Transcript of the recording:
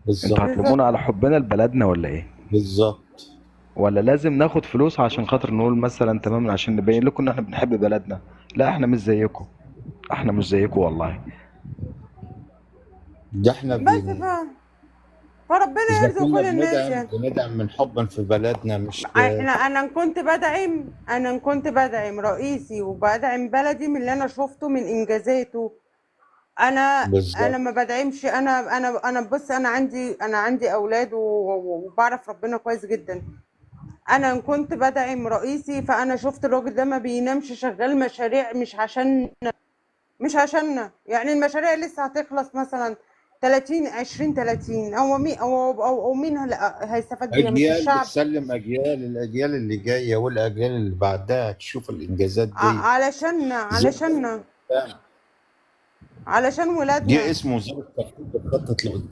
انتوا بالظبط. هتلومونا بالظبط. على حبنا لبلدنا ولا ايه؟ بالظبط. ولا لازم ناخد فلوس عشان خاطر نقول مثلا تمام عشان نبين لكم ان احنا بنحب بلدنا؟ لا احنا مش زيكم، احنا مش زيكم والله. ده احنا بس فربنا اذا يرزق كنا كل الناس بندعم يعني. بندعم من حبا في بلدنا، مش انا كنت بدعم رئيسي وبدعم بلدي من اللي انا شفته من انجازاته. انا انا بالظبط. ما بدعمش. انا بص، انا عندي اولاد وبعرف ربنا كويس جدا. انا كنت بدعم رئيسي، فانا شفت الراجل ده ما بينامش شغال مشاريع مش عشاننا يعني. المشاريع لسه هتخلص مثلا 30 20 30، او مين هيستفاد بيها؟ مش اجيال الشعب. بتسلم اجيال، الاجيال اللي جايه والاجيال اللي بعدها تشوف الانجازات دي. علشاننا زي علشاننا ما علشان جه ولادنا. اسمه وزاره التخطيط بتخطط لقدام.